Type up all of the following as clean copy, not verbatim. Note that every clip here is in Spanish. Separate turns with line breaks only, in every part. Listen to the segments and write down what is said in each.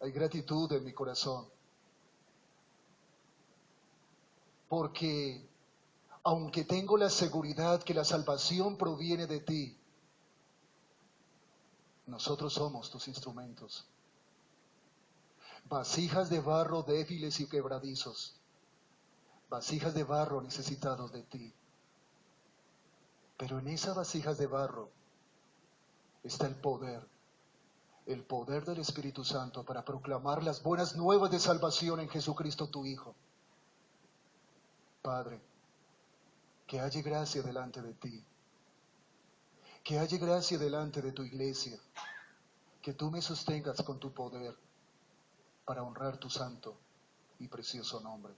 Hay gratitud en mi corazón, porque aunque tengo la seguridad que la salvación proviene de ti, nosotros somos tus instrumentos, vasijas de barro débiles y quebradizos, vasijas de barro necesitados de ti. Pero en esas vasijas de barro está el poder del Espíritu Santo para proclamar las buenas nuevas de salvación en Jesucristo tu Hijo. Padre, que haya gracia delante de ti, que haya gracia delante de tu iglesia, que tú me sostengas con tu poder para honrar tu santo y precioso nombre.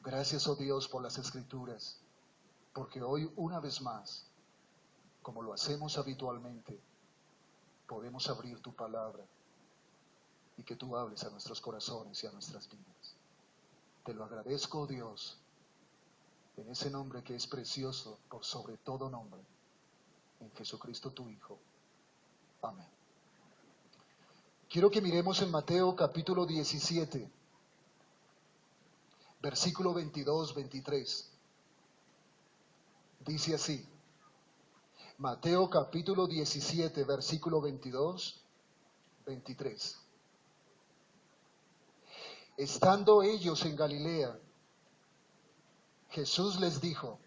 Gracias, oh Dios, por las Escrituras, porque hoy una vez más, como lo hacemos habitualmente, podemos abrir tu palabra y que tú hables a nuestros corazones y a nuestras vidas. Te lo agradezco, oh Dios, en ese nombre que es precioso por sobre todo nombre, en Jesucristo tu Hijo. Amén. Quiero que miremos en Mateo capítulo 17, versículo 22-23. Dice así, Mateo capítulo 17, versículo 22-23. Estando ellos en Galilea, Jesús les dijo,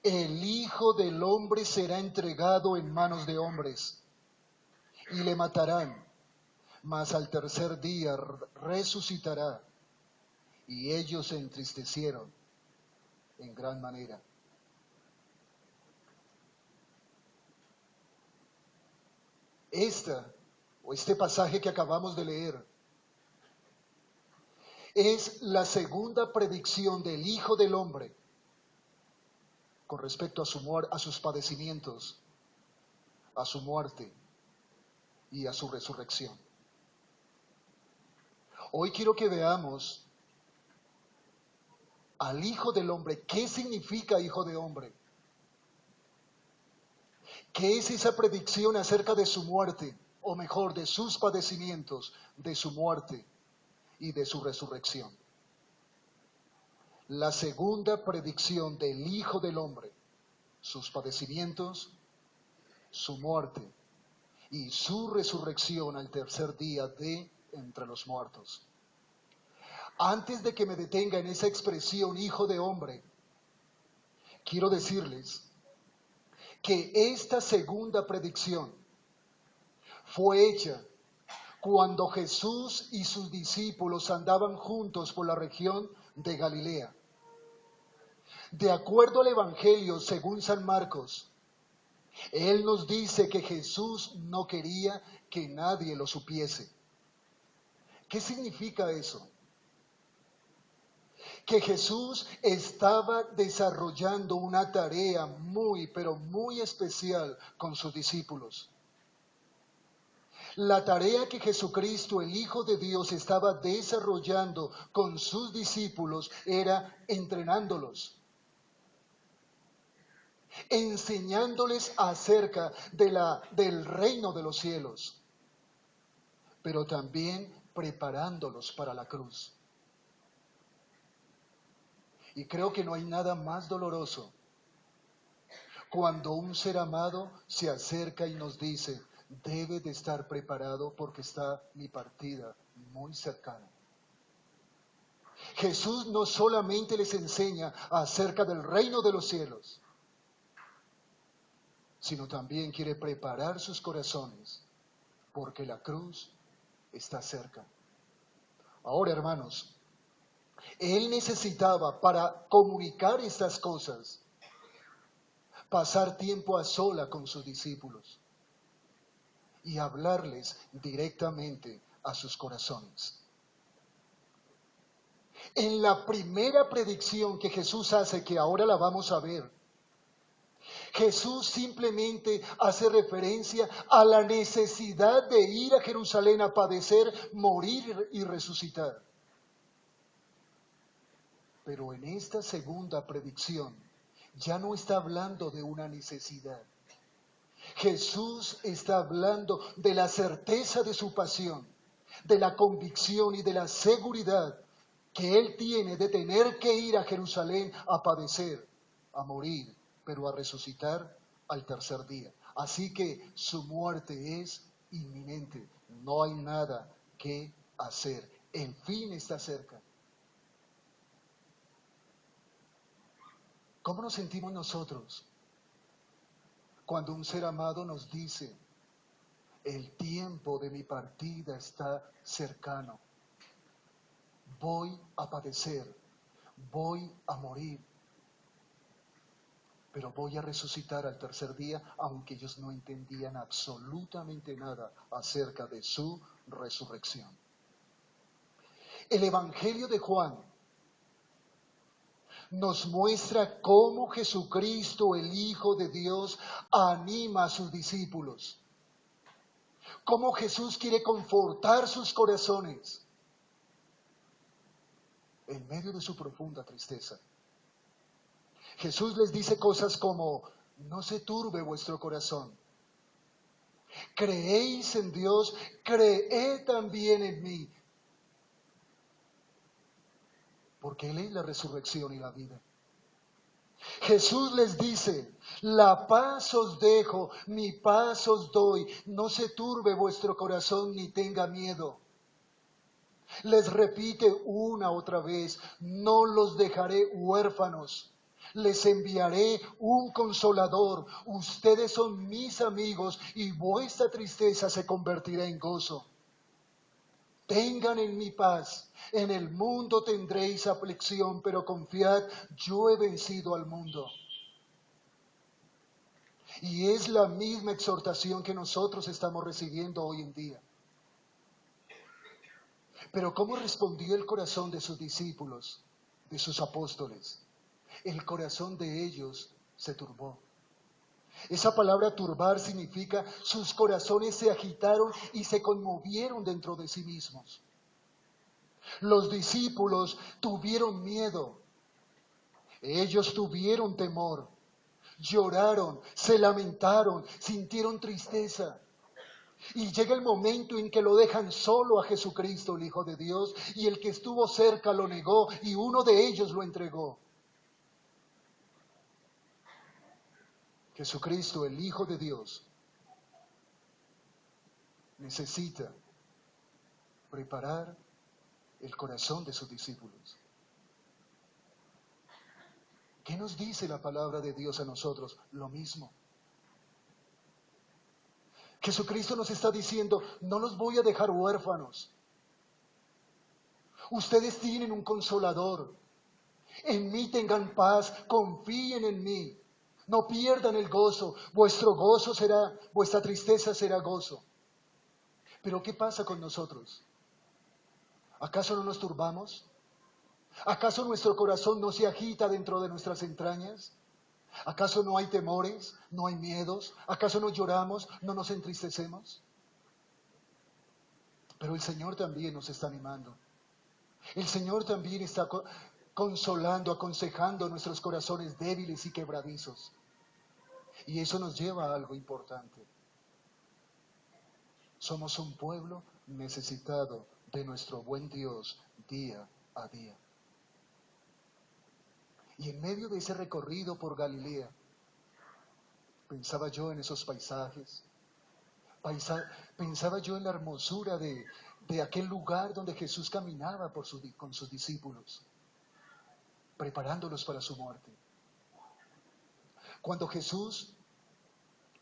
el Hijo del Hombre será entregado en manos de hombres y le matarán, mas al tercer día resucitará. Y ellos se entristecieron en gran manera. Este pasaje que acabamos de leer es la segunda predicción del Hijo del Hombre con respecto a a sus padecimientos, a su muerte y a su resurrección. Hoy quiero que veamos al Hijo del Hombre. ¿Qué significa Hijo de Hombre? ¿Qué es esa predicción acerca de su muerte? O mejor, de sus padecimientos, de su muerte y de su resurrección. La segunda predicción del Hijo del Hombre, sus padecimientos, su muerte y su resurrección al tercer día de entre los muertos. Antes de que me detenga en esa expresión Hijo de Hombre, quiero decirles que esta segunda predicción fue hecha cuando Jesús y sus discípulos andaban juntos por la región de Galilea. De acuerdo al Evangelio según San Marcos, él nos dice que Jesús no quería que nadie lo supiese. ¿Qué significa eso? Que Jesús estaba desarrollando una tarea muy, pero muy especial con sus discípulos. La tarea que Jesucristo, el Hijo de Dios, estaba desarrollando con sus discípulos era entrenándolos, enseñándoles acerca del reino de los cielos, pero también preparándolos para la cruz. Y creo que no hay nada más doloroso cuando un ser amado se acerca y nos dice, debe de estar preparado porque está mi partida muy cercana. Jesús no solamente les enseña acerca del reino de los cielos, sino también quiere preparar sus corazones porque la cruz está cerca. Ahora, hermanos, Él necesitaba para comunicar estas cosas pasar tiempo a sola con sus discípulos y hablarles directamente a sus corazones. En la primera predicción que Jesús hace, que ahora la vamos a ver, Jesús simplemente hace referencia a la necesidad de ir a Jerusalén a padecer, morir y resucitar. Pero en esta segunda predicción ya no está hablando de una necesidad. Jesús está hablando de la certeza de su pasión, de la convicción y de la seguridad que Él tiene de tener que ir a Jerusalén a padecer, a morir, pero a resucitar al tercer día. Así que su muerte es inminente. No hay nada que hacer. El fin está cerca. ¿Cómo nos sentimos nosotros cuando un ser amado nos dice, el tiempo de mi partida está cercano? Voy a padecer, voy a morir, pero voy a resucitar al tercer día, aunque ellos no entendían absolutamente nada acerca de su resurrección. El Evangelio de Juan nos muestra cómo Jesucristo, el Hijo de Dios, anima a sus discípulos. Cómo Jesús quiere confortar sus corazones en medio de su profunda tristeza. Jesús les dice cosas como, no se turbe vuestro corazón. Creéis en Dios, creed también en mí. Porque Él es la resurrección y la vida. Jesús les dice, la paz os dejo, mi paz os doy, no se turbe vuestro corazón ni tenga miedo. Les repite una otra vez, no los dejaré huérfanos, les enviaré un consolador, ustedes son mis amigos y vuestra tristeza se convertirá en gozo. Tengan en mi paz, en el mundo tendréis aflicción, pero confiad, yo he vencido al mundo. Y es la misma exhortación que nosotros estamos recibiendo hoy en día. Pero ¿cómo respondió el corazón de sus discípulos, de sus apóstoles? El corazón de ellos se turbó. Esa palabra turbar significa sus corazones se agitaron y se conmovieron dentro de sí mismos. Los discípulos tuvieron miedo, ellos tuvieron temor, lloraron, se lamentaron, sintieron tristeza. Y llega el momento en que lo dejan solo a Jesucristo, el Hijo de Dios, y el que estuvo cerca lo negó y uno de ellos lo entregó. Jesucristo, el Hijo de Dios, necesita preparar el corazón de sus discípulos. ¿Qué nos dice la palabra de Dios a nosotros? Lo mismo. Jesucristo nos está diciendo, no los voy a dejar huérfanos. Ustedes tienen un consolador. En mí tengan paz, confíen en mí. No pierdan el gozo. Vuestro gozo será, vuestra tristeza será gozo. Pero ¿qué pasa con nosotros? ¿Acaso no nos turbamos? ¿Acaso nuestro corazón no se agita dentro de nuestras entrañas? ¿Acaso no hay temores? ¿No hay miedos? ¿Acaso no lloramos? ¿No nos entristecemos? Pero el Señor también nos está animando. El Señor también está consolando, aconsejando nuestros corazones débiles y quebradizos. Y eso nos lleva a algo importante. Somos un pueblo necesitado de nuestro buen Dios día a día. Y en medio de ese recorrido por Galilea, pensaba yo en esos paisajes, pensaba yo en la hermosura de aquel lugar donde Jesús caminaba con sus discípulos, preparándolos para su muerte. Cuando Jesús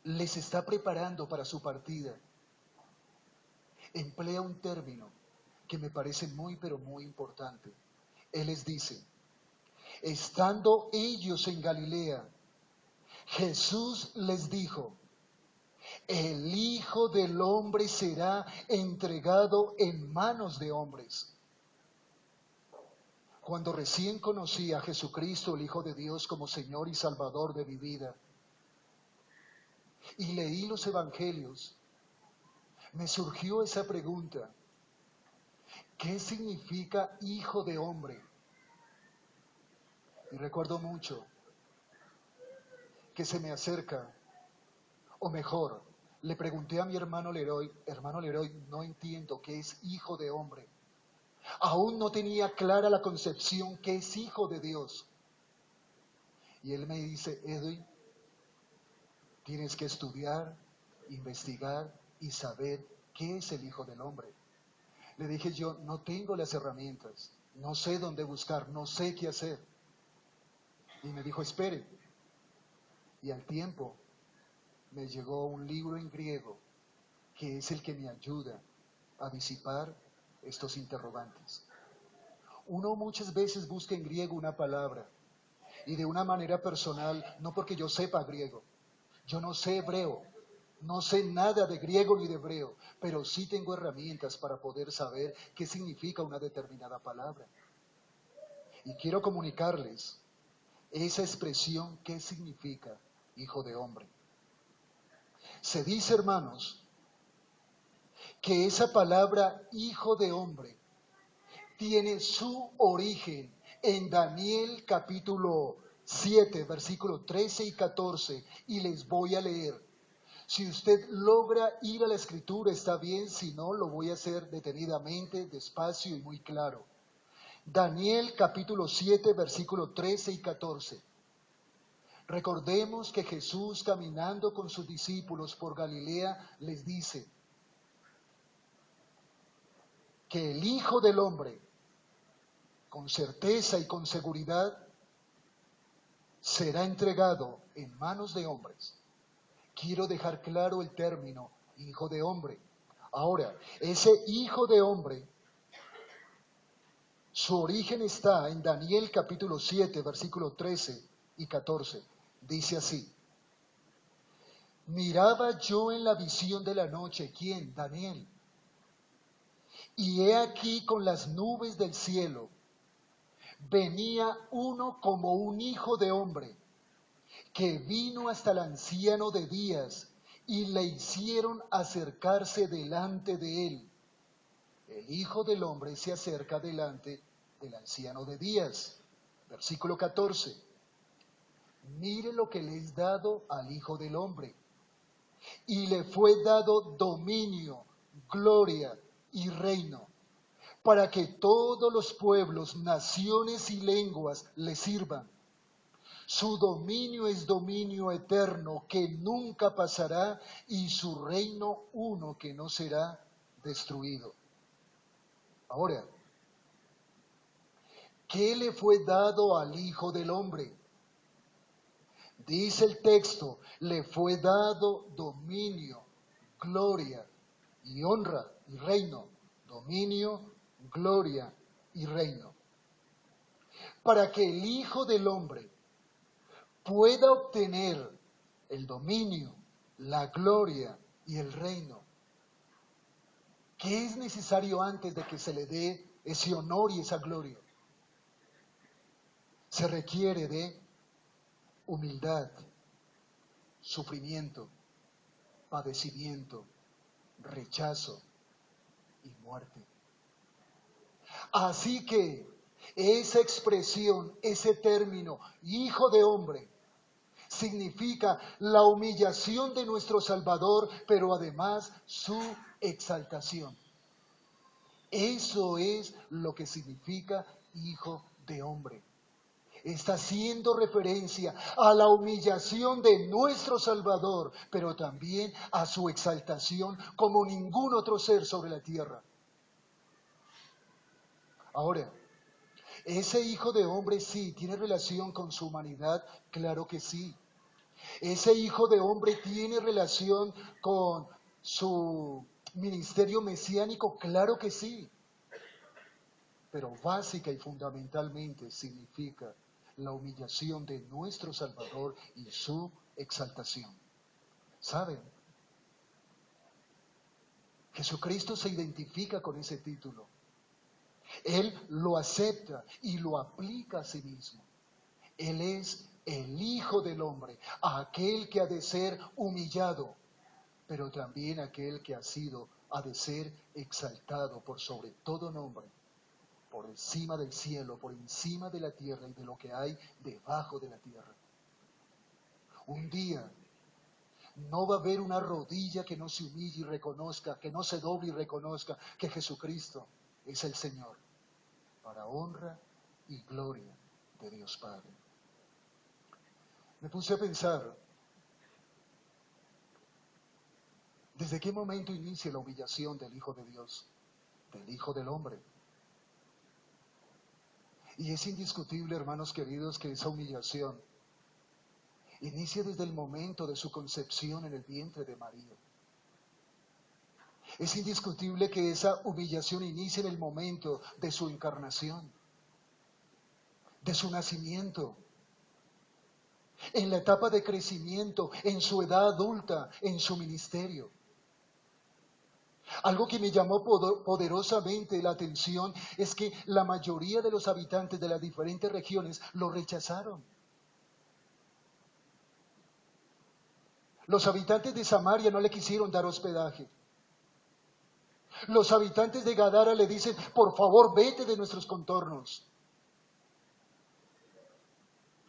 les está preparando para su partida, emplea un término que me parece muy, pero muy importante. Él les dice, estando ellos en Galilea, Jesús les dijo, el Hijo del Hombre será entregado en manos de hombres. Cuando recién conocí a Jesucristo, el Hijo de Dios, como Señor y Salvador de mi vida, y leí los Evangelios, me surgió esa pregunta, ¿qué significa Hijo de Hombre? Y recuerdo mucho que se me acerca O mejor, le pregunté a mi hermano Leroy, no entiendo qué es hijo de hombre. Aún no tenía clara la concepción que es hijo de Dios. Y él me dice, Edwin, tienes que estudiar, investigar y saber qué es el hijo del hombre. Le dije yo, no tengo las herramientas, no sé dónde buscar, no sé qué hacer. Y me dijo, espere. Y al tiempo me llegó un libro en griego que es el que me ayuda a disipar estos interrogantes. Uno muchas veces busca en griego una palabra y de una manera personal, no porque yo sepa griego, yo no sé hebreo, no sé nada de griego ni de hebreo, pero sí tengo herramientas para poder saber qué significa una determinada palabra. Y quiero comunicarles esa expresión, qué significa hijo de hombre. Se dice, hermanos, que esa palabra hijo de hombre tiene su origen en Daniel capítulo 7, versículos 13 y 14, y les voy a leer. Si usted logra ir a la escritura, está bien, si no, lo voy a hacer detenidamente, despacio y muy claro. Daniel capítulo 7, versículos 13 y 14. Recordemos que Jesús, caminando con sus discípulos por Galilea, les dice que el Hijo del Hombre, con certeza y con seguridad, será entregado en manos de hombres. Quiero dejar claro el término hijo de hombre. Ahora, ese hijo de hombre, su origen está en Daniel capítulo 7, versículos 13 y 14. Dice así: miraba yo en la visión de la noche, ¿quién? Daniel. Y he aquí con las nubes del cielo venía uno como un hijo de hombre, que vino hasta el anciano de días y le hicieron acercarse delante de él. El Hijo del Hombre se acerca delante del anciano de días. Versículo 14. Mire lo que le es dado al Hijo del Hombre. Y le fue dado dominio, gloria y reino, para que todos los pueblos, naciones y lenguas le sirvan. Su dominio es dominio eterno que nunca pasará y su reino uno que no será destruido. Ahora, ¿qué le fue dado al Hijo del Hombre? Dice el texto, le fue dado dominio, gloria y honra y reino. Dominio, gloria y reino. Para que el Hijo del Hombre pueda obtener el dominio, la gloria y el reino, ¿qué es necesario antes de que se le dé ese honor y esa gloria? Se requiere de humildad, sufrimiento, padecimiento, rechazo y muerte. Así que esa expresión, ese término, hijo de hombre, significa la humillación de nuestro Salvador, pero además su exaltación. Eso es lo que significa hijo de hombre. Está haciendo referencia a la humillación de nuestro Salvador, pero también a su exaltación como ningún otro ser sobre la tierra. Ahora, ese hijo de hombre sí tiene relación con su humanidad, claro que sí. Ese hijo de hombre tiene relación con su ministerio mesiánico, claro que sí. Pero básica y fundamentalmente significa la humillación de nuestro Salvador y su exaltación. ¿Saben? Jesucristo se identifica con ese título. Él lo acepta y lo aplica a sí mismo. Él es el Hijo del Hombre, aquel que ha de ser humillado, pero también aquel que ha de ser exaltado por sobre todo nombre, por encima del cielo, por encima de la tierra y de lo que hay debajo de la tierra. Un día No va a haber una rodilla que no se humille y reconozca, que no se doble y reconozca que Jesucristo es el Señor, para honra y gloria de Dios Padre. Me puse a pensar, ¿desde qué momento inicia la humillación del Hijo de Dios, del Hijo del Hombre? Y es indiscutible, hermanos queridos, que esa humillación inicia desde el momento de su concepción en el vientre de María. Es indiscutible que esa humillación inicia en el momento de su encarnación, de su nacimiento, en la etapa de crecimiento, en su edad adulta, en su ministerio. Algo que me llamó poderosamente la atención es que la mayoría de los habitantes de las diferentes regiones lo rechazaron. Los habitantes de Samaria no le quisieron dar hospedaje. Los habitantes de Gadara le dicen, por favor, vete de nuestros contornos.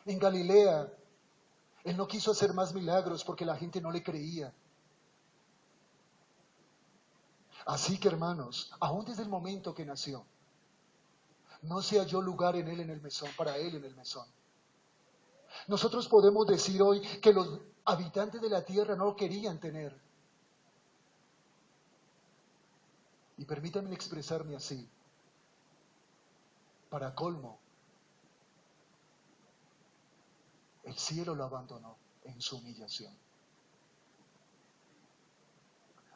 En Galilea, él no quiso hacer más milagros porque la gente no le creía. Así que, hermanos, aún desde el momento que nació, no se halló lugar en él en el mesón, para él en el mesón. Nosotros podemos decir hoy que los habitantes de la tierra no lo querían tener. Y permítanme expresarme así. Para colmo, el cielo lo abandonó en su humillación.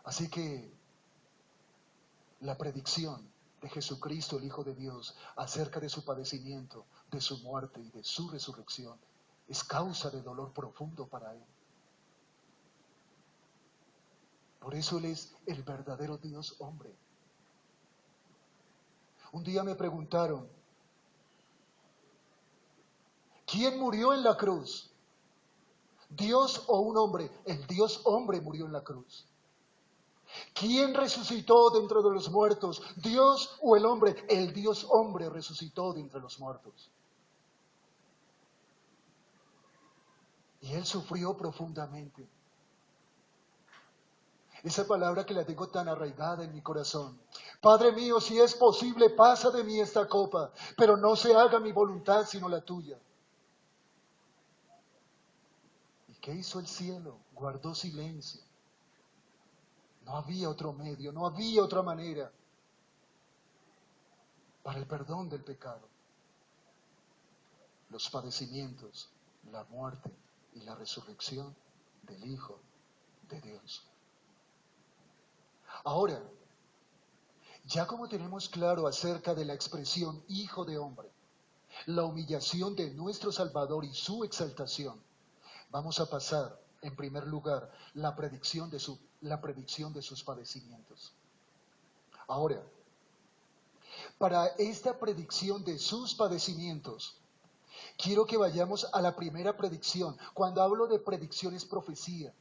Así que la predicción de Jesucristo, el Hijo de Dios, acerca de su padecimiento, de su muerte y de su resurrección, es causa de dolor profundo para él. Por eso él es el verdadero Dios hombre. Un día me preguntaron, ¿quién murió en la cruz? ¿Dios o un hombre? El Dios hombre murió en la cruz. ¿Quién resucitó de entre los muertos? ¿Dios o el hombre? El Dios hombre resucitó de entre los muertos. Y él sufrió profundamente. Esa palabra que la tengo tan arraigada en mi corazón. Padre mío, si es posible, pasa de mí esta copa, pero no se haga mi voluntad sino la tuya. ¿Y qué hizo el cielo? Guardó silencio. No había otro medio, no había otra manera para el perdón del pecado. Los padecimientos, la muerte y la resurrección del Hijo de Dios. Ahora, ya como tenemos claro acerca de la expresión Hijo de Hombre, la humillación de nuestro Salvador y su exaltación, vamos a pasar, en primer lugar, la predicción de sus padecimientos. Ahora, para esta predicción de sus padecimientos, quiero que vayamos a la primera predicción. Cuando hablo de predicción es profecía.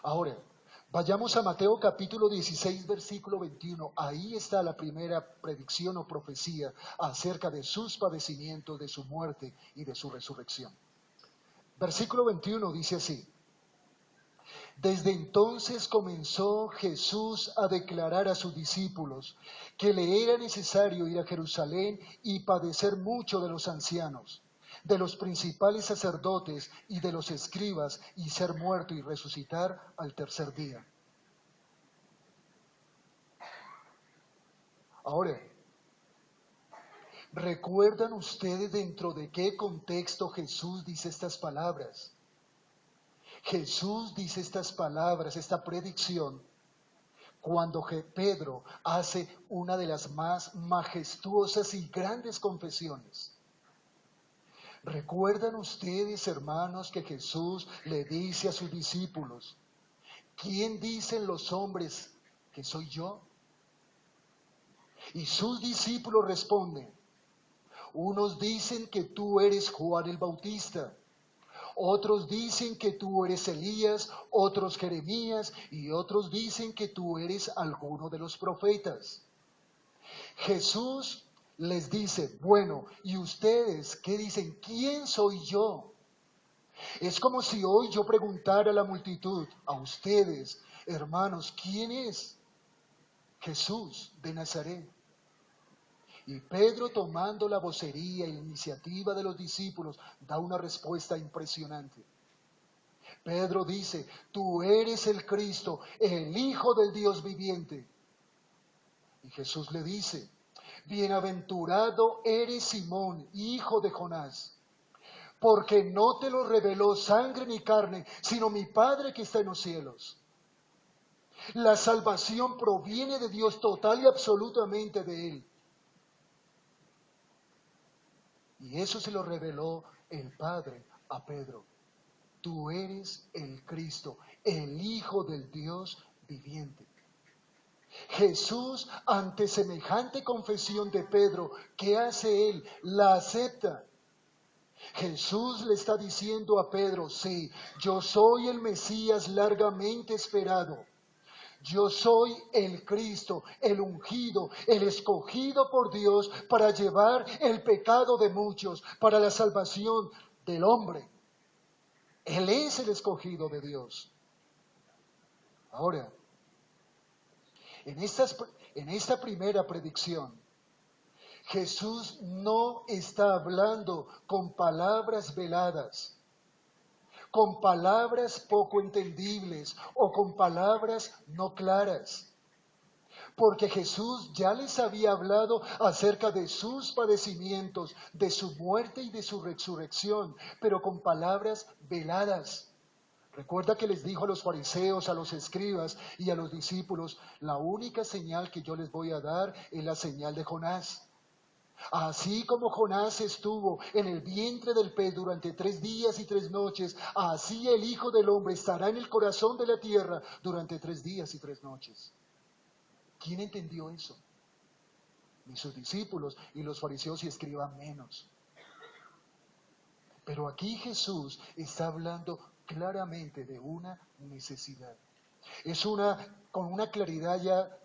Ahora, vayamos a Mateo capítulo 16, versículo 21. Ahí está la primera predicción o profecía acerca de sus padecimientos, de su muerte y de su resurrección. Versículo 21 dice así. Desde entonces comenzó Jesús a declarar a sus discípulos que le era necesario ir a Jerusalén y padecer mucho de los ancianos, de los principales sacerdotes y de los escribas, y ser muerto y resucitar al tercer día. Ahora, ¿recuerdan ustedes dentro de qué contexto Jesús dice estas palabras? Jesús dice estas palabras, esta predicción, cuando Pedro hace una de las más majestuosas y grandes confesiones. ¿Recuerdan ustedes, hermanos, que Jesús le dice a sus discípulos, ¿quién dicen los hombres que soy yo? Y sus discípulos responden, unos dicen que tú eres Juan el Bautista, otros dicen que tú eres Elías, otros Jeremías, y otros dicen que tú eres alguno de los profetas. Jesús les dice, bueno, ¿y ustedes qué dicen? ¿Quién soy yo? Es como si hoy yo preguntara a la multitud, a ustedes, hermanos, ¿quién es Jesús de Nazaret? Y Pedro, tomando la vocería y la iniciativa de los discípulos, da una respuesta impresionante. Pedro dice, tú eres el Cristo, el Hijo del Dios viviente. Y Jesús le dice, bienaventurado eres Simón, hijo de Jonás, porque no te lo reveló sangre ni carne, sino mi Padre que está en los cielos. La salvación proviene de Dios total y absolutamente de Él. Y eso se lo reveló el Padre a Pedro. Tú eres el Cristo, el Hijo del Dios viviente. Jesús, ante semejante confesión de Pedro, ¿qué hace él? La acepta. Jesús le está diciendo a Pedro, sí, yo soy el Mesías largamente esperado. Yo soy el Cristo, el ungido, el escogido por Dios para llevar el pecado de muchos, para la salvación del hombre. Él es el escogido de Dios. Ahora, en esta primera predicción, Jesús no está hablando con palabras veladas, con palabras poco entendibles o con palabras no claras. Porque Jesús ya les había hablado acerca de sus padecimientos, de su muerte y de su resurrección, pero con palabras veladas. Recuerda que les dijo a los fariseos, a los escribas y a los discípulos, la única señal que yo les voy a dar es la señal de Jonás. Así como Jonás estuvo en el vientre del pez durante 3 días y 3 noches, así el Hijo del Hombre estará en el corazón de la tierra durante 3 días y 3 noches. ¿Quién entendió eso? Ni sus discípulos, y los fariseos y escribas menos. Pero aquí Jesús está hablando claramente de una necesidad. Con una claridad ya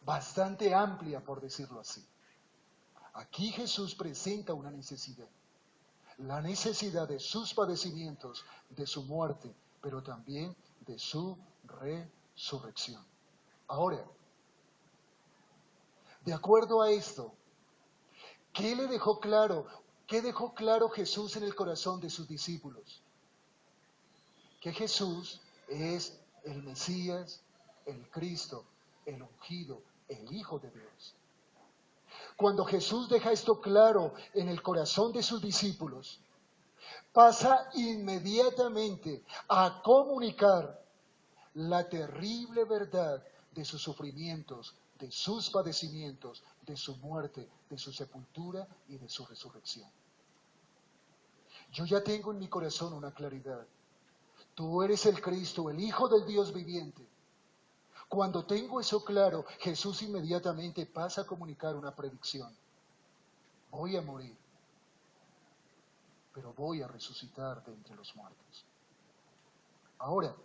bastante amplia, por decirlo así. Aquí Jesús presenta una necesidad. La necesidad de sus padecimientos, de su muerte, pero también de su resurrección. Ahora, de acuerdo a esto, ¿qué le dejó claro? ¿Qué dejó claro Jesús en el corazón de sus discípulos? Que Jesús es el Mesías, el Cristo, el ungido, el Hijo de Dios. Cuando Jesús deja esto claro en el corazón de sus discípulos, pasa inmediatamente a comunicar la terrible verdad de sus sufrimientos, de sus padecimientos, de su muerte, de su sepultura y de su resurrección. Yo ya tengo en mi corazón una claridad. Tú eres el Cristo, el Hijo del Dios viviente. Cuando tengo eso claro, Jesús inmediatamente pasa a comunicar una predicción. Voy a morir, pero voy a resucitar de entre los muertos. Ahora,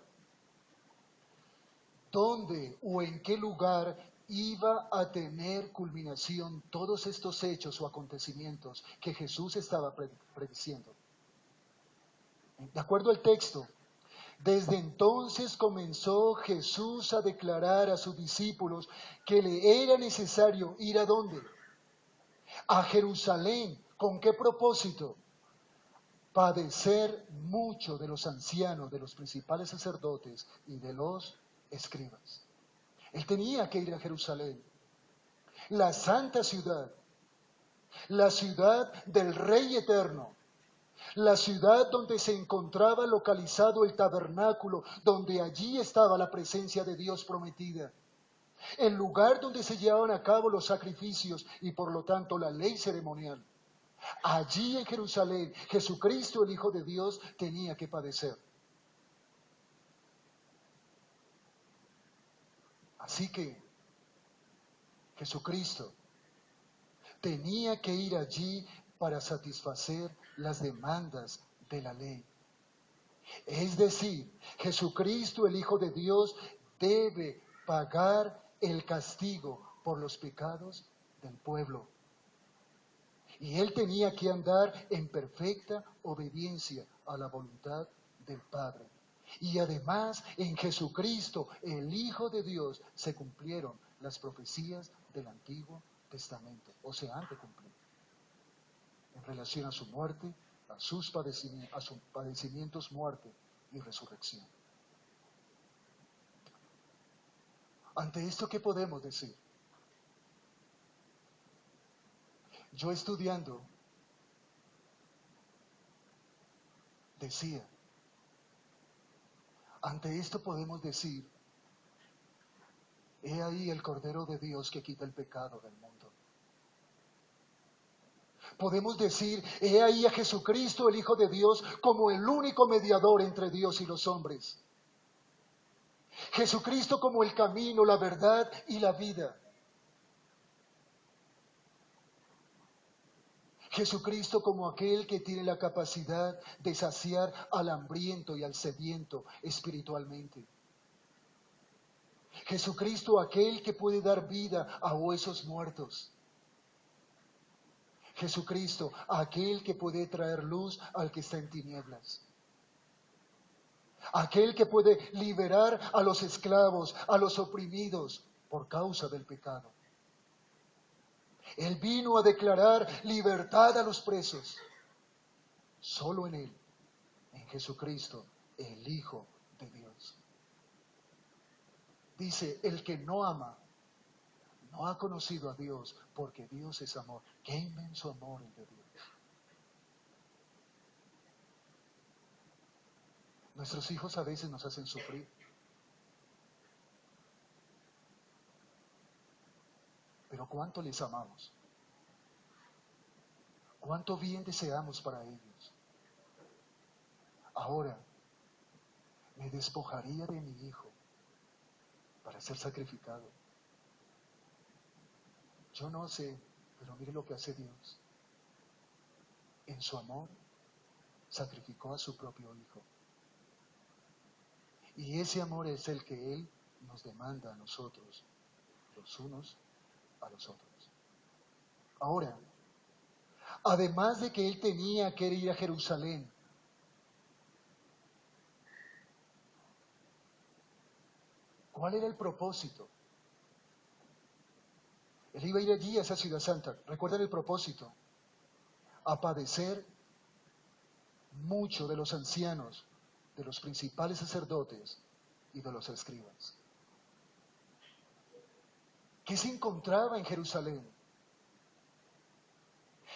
¿dónde o en qué lugar iba a tener culminación todos estos hechos o acontecimientos que Jesús estaba prediciendo? De acuerdo al texto, desde entonces comenzó Jesús a declarar a sus discípulos que le era necesario ir ¿a dónde? A Jerusalén. ¿Con qué propósito? Padecer mucho de los ancianos, de los principales sacerdotes y de los escribas. Él tenía que ir a Jerusalén, la santa ciudad, la ciudad del Rey Eterno, la ciudad donde se encontraba localizado el tabernáculo, donde allí estaba la presencia de Dios prometida, el lugar donde se llevaban a cabo los sacrificios y por lo tanto la ley ceremonial. Allí en Jerusalén, Jesucristo, el Hijo de Dios, tenía que padecer. Así que Jesucristo tenía que ir allí para satisfacer las demandas de la ley. Es decir, Jesucristo, el Hijo de Dios, debe pagar el castigo por los pecados del pueblo. Y él tenía que andar en perfecta obediencia a la voluntad del Padre. Y además en Jesucristo, el Hijo de Dios, se cumplieron las profecías del Antiguo Testamento, o se han de cumplir, en relación a su muerte, a sus padecimientos, muerte y resurrección. Ante esto, ¿qué podemos decir? Yo estudiando decía, ante esto podemos decir, he ahí el Cordero de Dios que quita el pecado del mundo. Podemos decir, he ahí a Jesucristo, el Hijo de Dios, como el único mediador entre Dios y los hombres. Jesucristo como el camino, la verdad y la vida. Jesucristo como aquel que tiene la capacidad de saciar al hambriento y al sediento espiritualmente. Jesucristo aquel que puede dar vida a huesos muertos. Jesucristo aquel que puede traer luz al que está en tinieblas. Aquel que puede liberar a los esclavos, a los oprimidos por causa del pecado. Él vino a declarar libertad a los presos. Solo en Él, en Jesucristo, el Hijo de Dios. Dice, el que no ama, no ha conocido a Dios, porque Dios es amor. ¡Qué inmenso amor el de Dios! Nuestros hijos a veces nos hacen sufrir. Pero ¿cuánto les amamos? ¿Cuánto bien deseamos para ellos? Ahora, me despojaría de mi hijo para ser sacrificado. Yo no sé, pero mire lo que hace Dios. En su amor, sacrificó a su propio hijo. Y ese amor es el que Él nos demanda a nosotros, los unos a los otros. Ahora, además de que Él tenía que ir a Jerusalén, ¿cuál era el propósito? Él iba a ir allí a esa ciudad santa. ¿Recuerdan el propósito? A padecer mucho de los ancianos, de los principales sacerdotes y de los escribas. ¿Qué se encontraba en Jerusalén?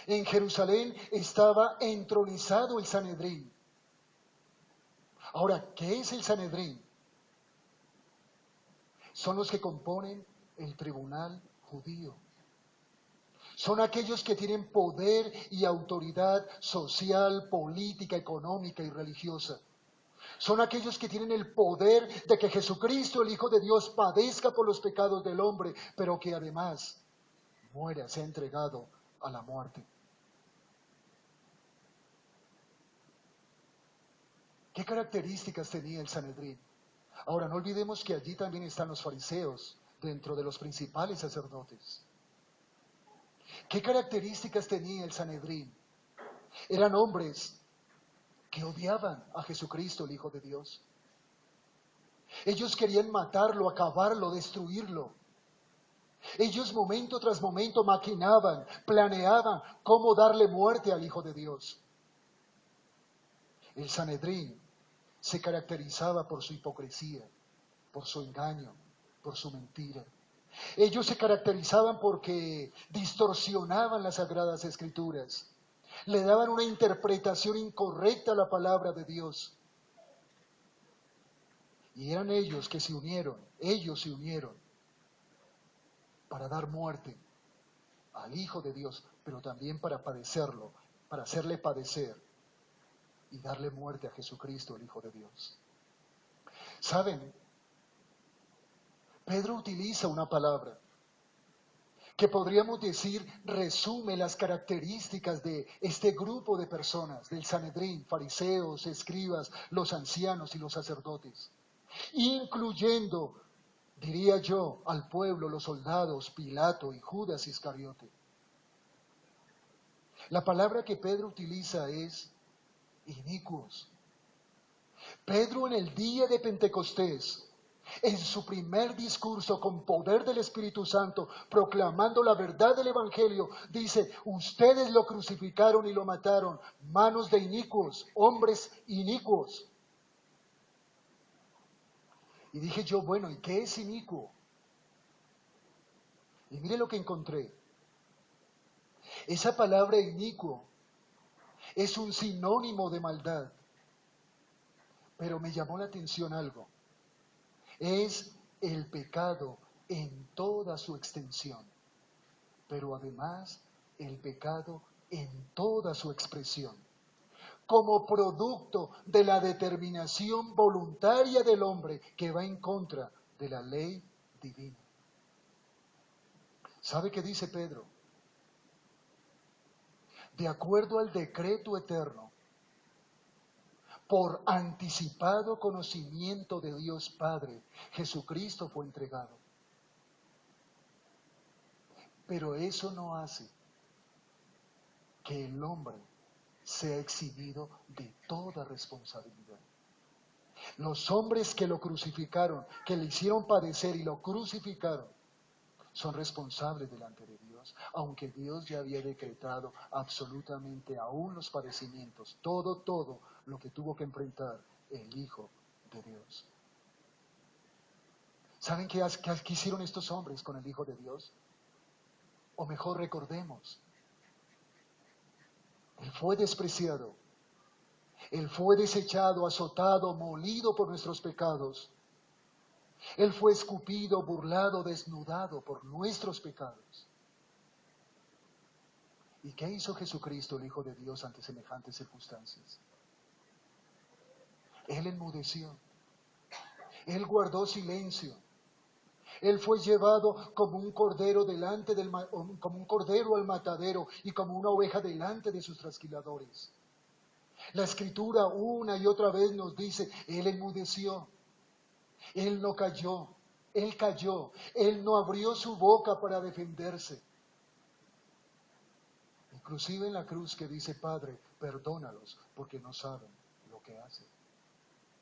En Jerusalén estaba entronizado el Sanedrín. Ahora, ¿qué es el Sanedrín? Son los que componen el tribunal judío. Son aquellos que tienen poder y autoridad social, política, económica y religiosa. Son aquellos que tienen el poder de que Jesucristo, el Hijo de Dios, padezca por los pecados del hombre, pero que además muera, sea entregado a la muerte. ¿Qué características tenía el Sanedrín? Ahora, no olvidemos que allí también están los fariseos, dentro de los principales sacerdotes. ¿Qué características tenía el Sanedrín? Eran hombres que odiaban a Jesucristo, el Hijo de Dios. Ellos querían matarlo, acabarlo, destruirlo. Ellos momento tras momento maquinaban, planeaban cómo darle muerte al Hijo de Dios. El Sanedrín se caracterizaba por su hipocresía, por su engaño, por su mentira. Ellos se caracterizaban porque distorsionaban las Sagradas Escrituras. Le daban una interpretación incorrecta a la palabra de Dios. Y eran ellos se unieron para dar muerte al Hijo de Dios, pero también para padecerlo, para hacerle padecer y darle muerte a Jesucristo, el Hijo de Dios. ¿Saben? Pedro utiliza una palabra que podríamos decir resume las características de este grupo de personas, del Sanedrín, fariseos, escribas, los ancianos y los sacerdotes, incluyendo, diría yo, al pueblo, los soldados, Pilato y Judas Iscariote. La palabra que Pedro utiliza es inicuos. Pedro en el día de Pentecostés, en su primer discurso con poder del Espíritu Santo, proclamando la verdad del Evangelio, dice, ustedes lo crucificaron y lo mataron, manos de inicuos, hombres inicuos. Y dije yo, bueno, ¿y qué es inicuo? Y mire lo que encontré. Esa palabra inicuo es un sinónimo de maldad, pero me llamó la atención algo. Es el pecado en toda su extensión, pero además el pecado en toda su expresión, como producto de la determinación voluntaria del hombre que va en contra de la ley divina. ¿Sabe qué dice Pedro? De acuerdo al decreto eterno, por anticipado conocimiento de Dios Padre, Jesucristo fue entregado. Pero eso no hace que el hombre sea eximido de toda responsabilidad. Los hombres que lo crucificaron, que le hicieron padecer y lo crucificaron, son responsables delante de Dios, aunque Dios ya había decretado absolutamente aún los padecimientos, todo lo que tuvo que enfrentar el Hijo de Dios. ¿Saben qué hicieron estos hombres con el Hijo de Dios? O mejor recordemos, Él fue despreciado, Él fue desechado, azotado, molido por nuestros pecados. Él fue escupido, burlado, desnudado por nuestros pecados. ¿Y qué hizo Jesucristo, el Hijo de Dios, ante semejantes circunstancias? Él enmudeció. Él guardó silencio. Él fue llevado como un cordero como un cordero al matadero y como una oveja delante de sus trasquiladores. La Escritura una y otra vez nos dice, Él enmudeció. Él no cayó. Él cayó. Él no abrió su boca para defenderse. Inclusive en la cruz que dice, Padre, perdónalos porque no saben lo que hacen.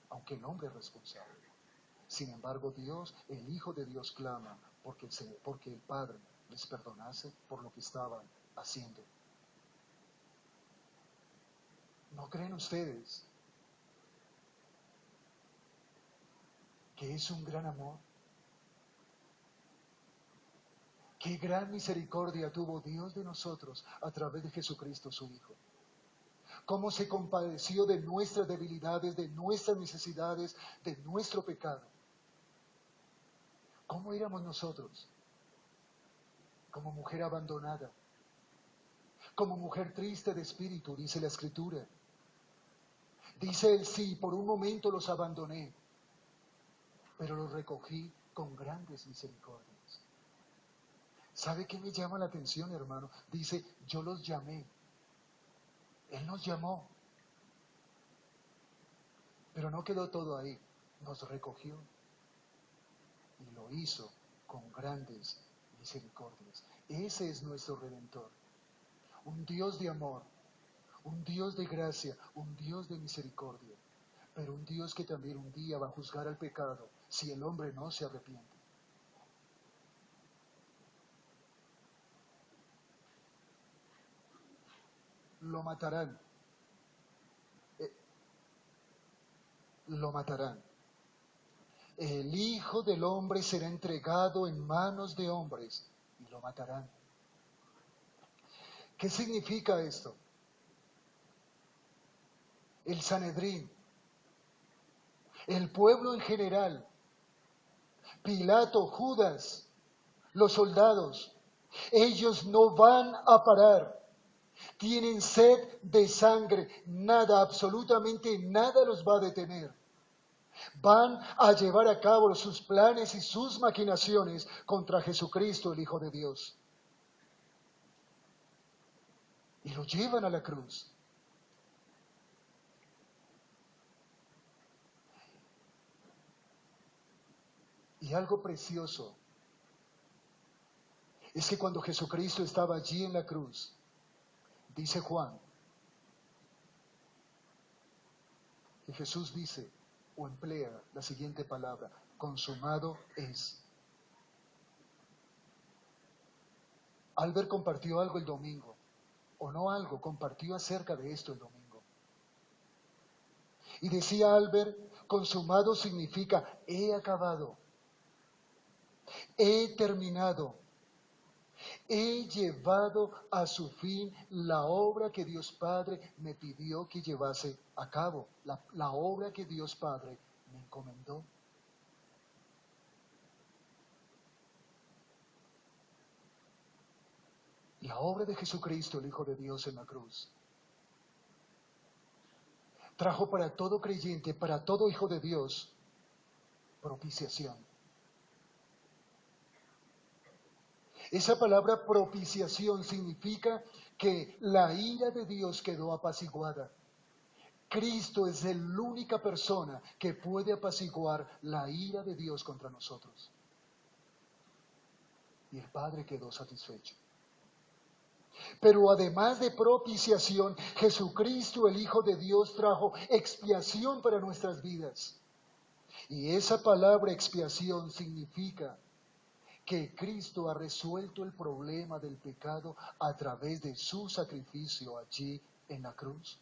Aunque el hombre es responsable. Sin embargo, Dios, el Hijo de Dios, clama porque el Padre les perdonase por lo que estaban haciendo. ¿No creen ustedes que es un gran amor? Qué gran misericordia tuvo Dios de nosotros a través de Jesucristo su Hijo. Cómo se compadeció de nuestras debilidades, de nuestras necesidades, de nuestro pecado. ¿Cómo éramos nosotros? Como mujer abandonada, como mujer triste de espíritu, dice la Escritura. Dice él, sí, por un momento los abandoné, pero los recogí con grandes misericordias. ¿Sabe qué me llama la atención, hermano? Dice, yo los llamé. Él nos llamó. Pero no quedó todo ahí. Nos recogió. Y lo hizo con grandes misericordias. Ese es nuestro Redentor. Un Dios de amor. Un Dios de gracia. Un Dios de misericordia. Pero un Dios que también un día va a juzgar al pecado si el hombre no se arrepiente. Lo matarán. Lo matarán. El Hijo del Hombre será entregado en manos de hombres y lo matarán. ¿Qué significa esto? El Sanedrín, el pueblo en general, Pilato, Judas, los soldados, ellos no van a parar. Tienen sed de sangre, nada, absolutamente nada los va a detener. Van a llevar a cabo sus planes y sus maquinaciones contra Jesucristo, el Hijo de Dios. Y lo llevan a la cruz. Y algo precioso es que cuando Jesucristo estaba allí en la cruz, Dice Juan, y Jesús dice o emplea la siguiente palabra: consumado es. Albert compartió algo el domingo, o no algo, compartió acerca de esto el domingo. Y decía Albert, consumado significa he acabado, he terminado, he llevado a su fin la obra que Dios Padre me pidió que llevase a cabo, la obra que Dios Padre me encomendó. La obra de Jesucristo, el Hijo de Dios en la cruz, trajo para todo creyente, para todo hijo de Dios, propiciación. Esa palabra propiciación significa que la ira de Dios quedó apaciguada. Cristo es la única persona que puede apaciguar la ira de Dios contra nosotros. Y el Padre quedó satisfecho. Pero además de propiciación, Jesucristo, el Hijo de Dios, trajo expiación para nuestras vidas. Y esa palabra expiación significa que Cristo ha resuelto el problema del pecado a través de su sacrificio allí en la cruz.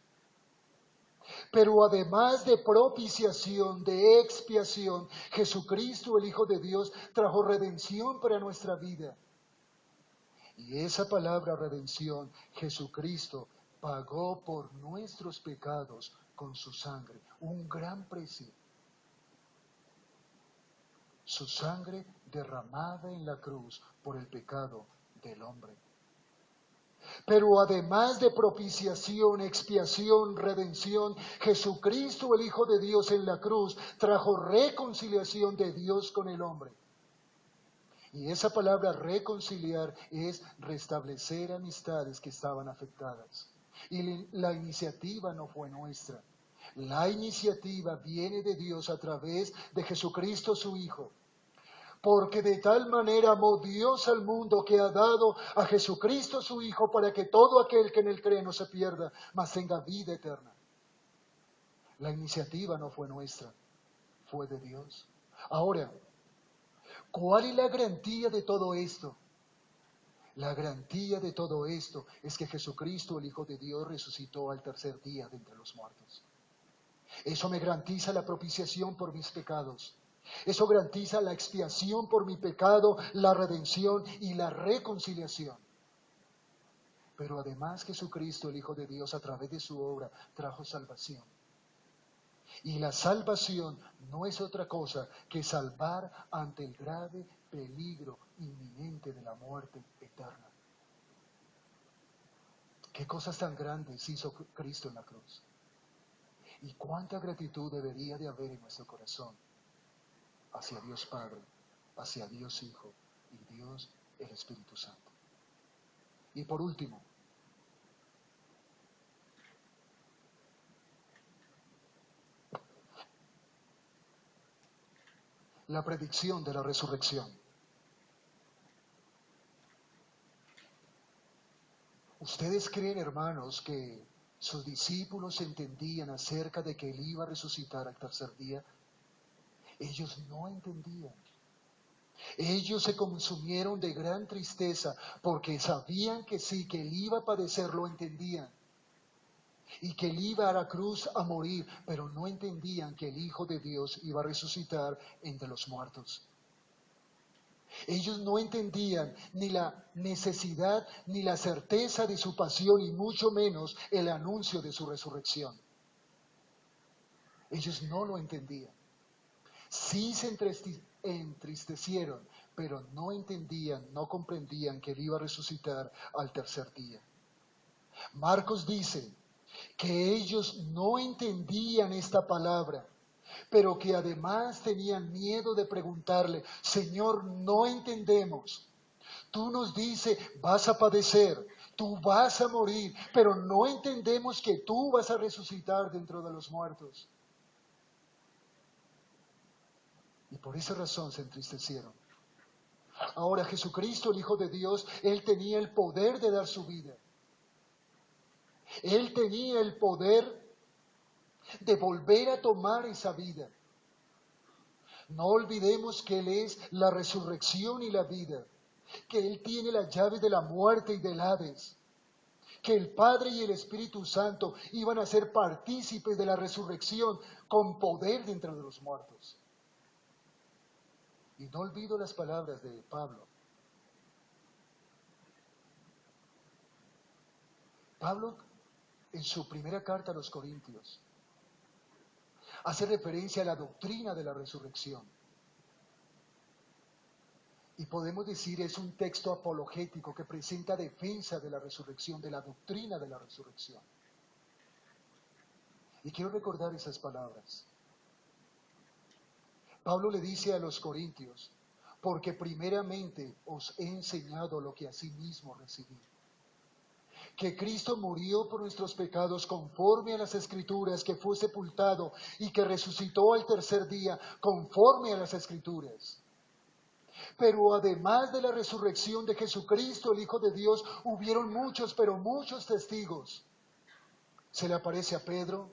Pero además de propiciación, de expiación, Jesucristo, el Hijo de Dios, trajo redención para nuestra vida. Y esa palabra redención, Jesucristo pagó por nuestros pecados con su sangre, un gran precio. Su sangre derramada en la cruz por el pecado del hombre. Pero además de propiciación, expiación, redención, Jesucristo, el Hijo de Dios en la cruz, trajo reconciliación de Dios con el hombre. Y esa palabra reconciliar es restablecer amistades que estaban afectadas. Y la iniciativa no fue nuestra. La iniciativa viene de Dios a través de Jesucristo su Hijo. Porque de tal manera amó Dios al mundo que ha dado a Jesucristo su Hijo para que todo aquel que en él cree no se pierda, mas tenga vida eterna. La iniciativa no fue nuestra, fue de Dios. Ahora, ¿cuál es la garantía de todo esto? La garantía de todo esto es que Jesucristo, el Hijo de Dios, resucitó al tercer día de entre los muertos. Eso me garantiza la propiciación por mis pecados. Eso garantiza la expiación por mi pecado, la redención y la reconciliación. Pero además Jesucristo, el Hijo de Dios, a través de su obra, trajo salvación. Y la salvación no es otra cosa que salvar ante el grave peligro inminente de la muerte eterna. ¿Qué cosas tan grandes hizo Cristo en la cruz? Y cuánta gratitud debería de haber en nuestro corazón hacia Dios Padre, hacia Dios Hijo y Dios el Espíritu Santo. Y por último, la predicción de la resurrección. ¿Ustedes creen, hermanos, que sus discípulos entendían acerca de que Él iba a resucitar al tercer día? Ellos no entendían. Ellos se consumieron de gran tristeza porque sabían que sí, que Él iba a padecer, lo entendían. Y que Él iba a la cruz a morir, pero no entendían que el Hijo de Dios iba a resucitar entre los muertos. Ellos no entendían ni la necesidad ni la certeza de su pasión y mucho menos el anuncio de su resurrección. Ellos no lo entendían. Sí se entristecieron, pero no entendían, no comprendían que Él iba a resucitar al tercer día. Marcos dice que ellos no entendían esta palabra, pero que además tenían miedo de preguntarle: Señor, no entendemos. Tú nos dices, vas a padecer, tú vas a morir, pero no entendemos que tú vas a resucitar dentro de los muertos. Y por esa razón se entristecieron. Ahora Jesucristo, el Hijo de Dios, Él tenía el poder de dar su vida. Él tenía el poder de volver a tomar esa vida. No olvidemos que Él es la resurrección y la vida, que Él tiene las llaves de la muerte y del Hades, que el Padre y el Espíritu Santo iban a ser partícipes de la resurrección con poder de entre los muertos. Y no olvido las palabras de Pablo. Pablo, en su primera carta a los Corintios, hace referencia a la doctrina de la resurrección. Y podemos decir, es un texto apologético que presenta defensa de la resurrección, de la doctrina de la resurrección. Y quiero recordar esas palabras. Pablo le dice a los corintios, porque primeramente os he enseñado lo que asimismo recibí, que Cristo murió por nuestros pecados conforme a las Escrituras, que fue sepultado y que resucitó al tercer día conforme a las Escrituras. Pero además de la resurrección de Jesucristo, el Hijo de Dios, hubieron muchos, pero muchos testigos. Se le aparece a Pedro,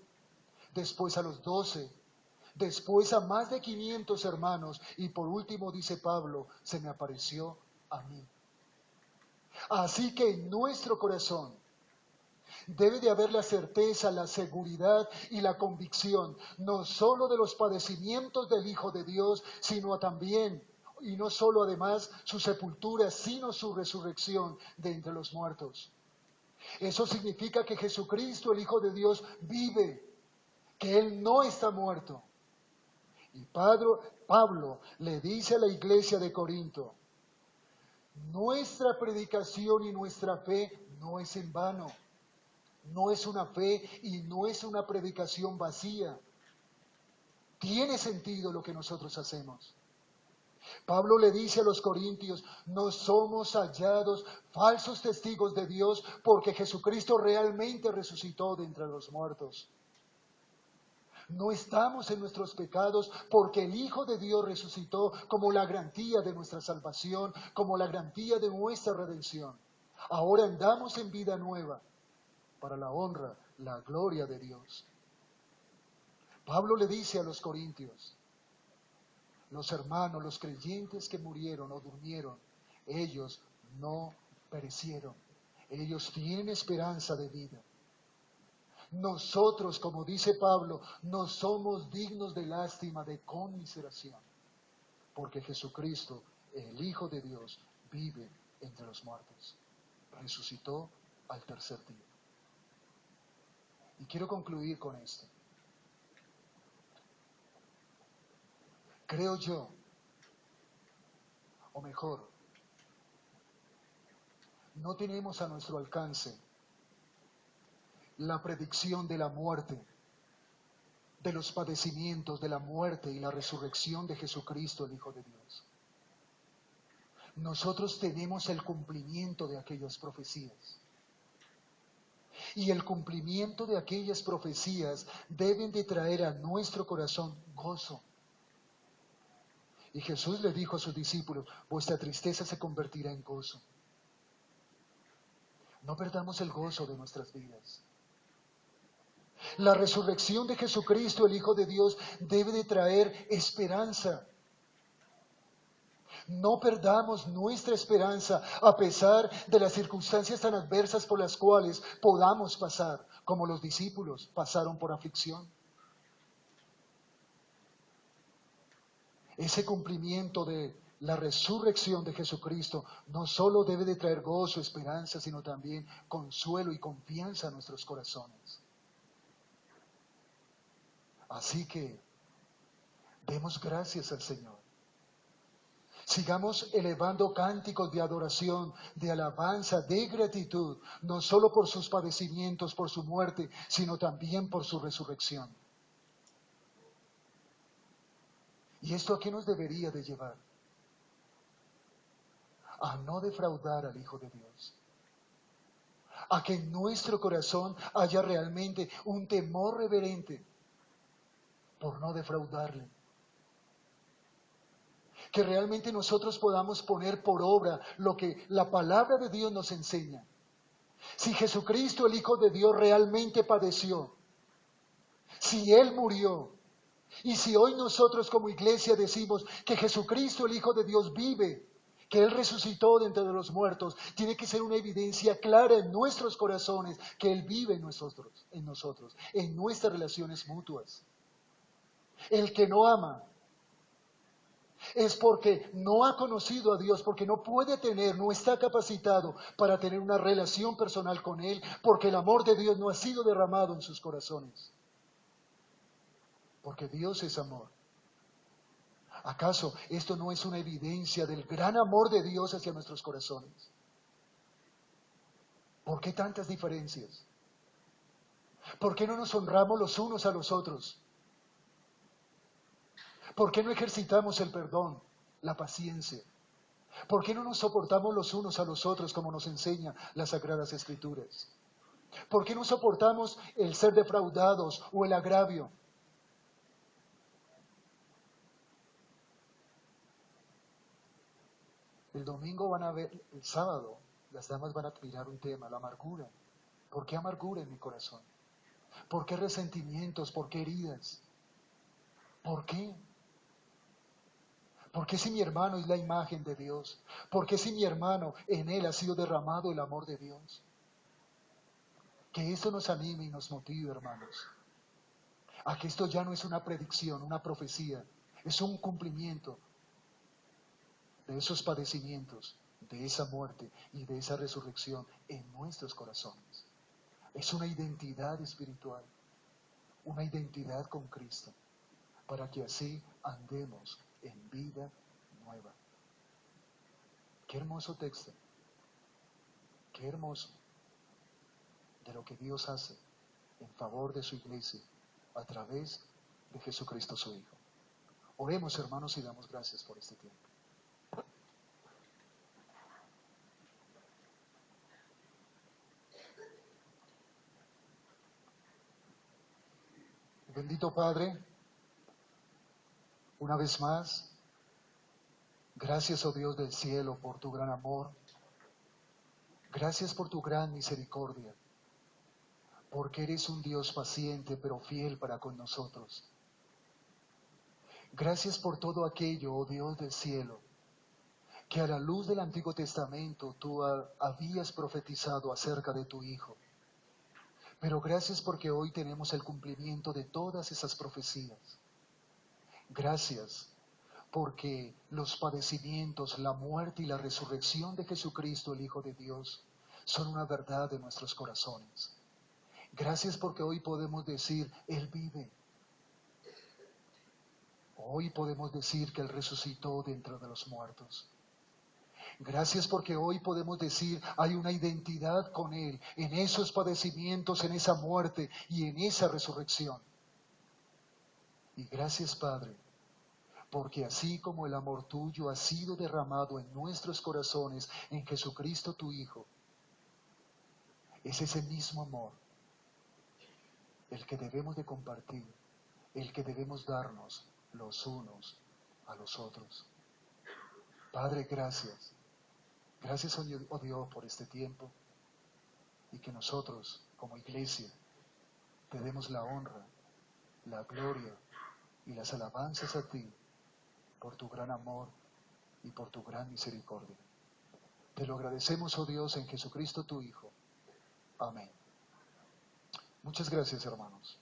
después a los 12, después a más de 500 hermanos, y por último, dice Pablo, se me apareció a mí. Así que en nuestro corazón debe de haber la certeza, la seguridad y la convicción, no solo de los padecimientos del Hijo de Dios, sino también, y no solo además su sepultura, sino su resurrección de entre los muertos. Eso significa que Jesucristo, el Hijo de Dios, vive, que Él no está muerto. Y Pablo le dice a la iglesia de Corinto, nuestra predicación y nuestra fe no es en vano. No es una fe y no es una predicación vacía. Tiene sentido lo que nosotros hacemos. Pablo le dice a los corintios, no somos hallados falsos testigos de Dios porque Jesucristo realmente resucitó de entre los muertos. No estamos en nuestros pecados porque el Hijo de Dios resucitó como la garantía de nuestra salvación, como la garantía de nuestra redención. Ahora andamos en vida nueva para la honra, la gloria de Dios. Pablo le dice a los corintios, los hermanos, los creyentes que murieron o durmieron, ellos no perecieron. Ellos tienen esperanza de vida. Nosotros, como dice Pablo, no somos dignos de lástima, de conmiseración, porque Jesucristo, el Hijo de Dios, vive entre los muertos. Resucitó al tercer día. Y quiero concluir con esto. Creo yo, o mejor, no tenemos a nuestro alcance la predicción de la muerte, de los padecimientos, de la muerte y la resurrección de Jesucristo, el Hijo de Dios. Nosotros tenemos el cumplimiento de aquellas profecías. Y el cumplimiento de aquellas profecías deben de traer a nuestro corazón gozo. Y Jesús le dijo a sus discípulos, vuestra tristeza se convertirá en gozo. No perdamos el gozo de nuestras vidas. La resurrección de Jesucristo, el Hijo de Dios, debe de traer esperanza. No perdamos nuestra esperanza a pesar de las circunstancias tan adversas por las cuales podamos pasar, como los discípulos pasaron por aflicción. Ese cumplimiento de la resurrección de Jesucristo no solo debe de traer gozo, esperanza, sino también consuelo y confianza a nuestros corazones. Así que demos gracias al Señor. Sigamos elevando cánticos de adoración, de alabanza, de gratitud, no solo por sus padecimientos, por su muerte, sino también por su resurrección. ¿Y esto a qué nos debería de llevar? A no defraudar al Hijo de Dios. A que en nuestro corazón haya realmente un temor reverente por no defraudarle. Que realmente nosotros podamos poner por obra lo que la palabra de Dios nos enseña. Si Jesucristo, el Hijo de Dios, realmente padeció, si Él murió, y si hoy nosotros como iglesia decimos que Jesucristo, el Hijo de Dios, vive, que Él resucitó de entre los muertos, tiene que ser una evidencia clara en nuestros corazones que Él vive en nosotros, en nuestras relaciones mutuas. El que no ama es porque no ha conocido a Dios, porque no puede tener, no está capacitado para tener una relación personal con Él, porque el amor de Dios no ha sido derramado en sus corazones. Porque Dios es amor. ¿Acaso esto no es una evidencia del gran amor de Dios hacia nuestros corazones? ¿Por qué tantas diferencias? ¿Por qué no nos honramos los unos a los otros? ¿Por qué no ejercitamos el perdón, la paciencia? ¿Por qué no nos soportamos los unos a los otros como nos enseñan las Sagradas Escrituras? ¿Por qué no soportamos el ser defraudados o el agravio? El domingo van a ver, el sábado, las damas van a mirar un tema, la amargura. ¿Por qué amargura en mi corazón? ¿Por qué resentimientos? ¿Por qué heridas? ¿Por qué? ¿Por qué si mi hermano es la imagen de Dios? ¿Por qué si mi hermano en él ha sido derramado el amor de Dios? Que esto nos anime y nos motive, hermanos, a que esto ya no es una predicción, una profecía, es un cumplimiento de esos padecimientos, de esa muerte y de esa resurrección en nuestros corazones. Es una identidad espiritual, una identidad con Cristo, para que así andemos en vida nueva. Qué hermoso texto, qué hermoso de lo que Dios hace en favor de su iglesia a través de Jesucristo su Hijo. Oremos, hermanos, y damos gracias por este tiempo. Bendito Padre, una vez más, gracias, oh Dios del cielo, por tu gran amor. Gracias por tu gran misericordia, porque eres un Dios paciente pero fiel para con nosotros. Gracias por todo aquello, oh Dios del cielo, que a la luz del Antiguo Testamento tú habías profetizado acerca de tu Hijo. Pero gracias porque hoy tenemos el cumplimiento de todas esas profecías. Gracias porque los padecimientos, la muerte y la resurrección de Jesucristo, el Hijo de Dios, son una verdad de nuestros corazones. Gracias porque hoy podemos decir, Él vive. Hoy podemos decir que Él resucitó de entre los muertos. Gracias porque hoy podemos decir, hay una identidad con Él en esos padecimientos, en esa muerte y en esa resurrección. Y gracias, Padre, porque así como el amor tuyo ha sido derramado en nuestros corazones en Jesucristo tu Hijo, es ese mismo amor el que debemos de compartir, el que debemos darnos los unos a los otros. Padre, gracias. Gracias, oh Dios, por este tiempo y que nosotros, como iglesia, te demos la honra, la gloria y las alabanzas a ti por tu gran amor y por tu gran misericordia. Te lo agradecemos, oh Dios, en Jesucristo tu Hijo. Amén. Muchas gracias, hermanos.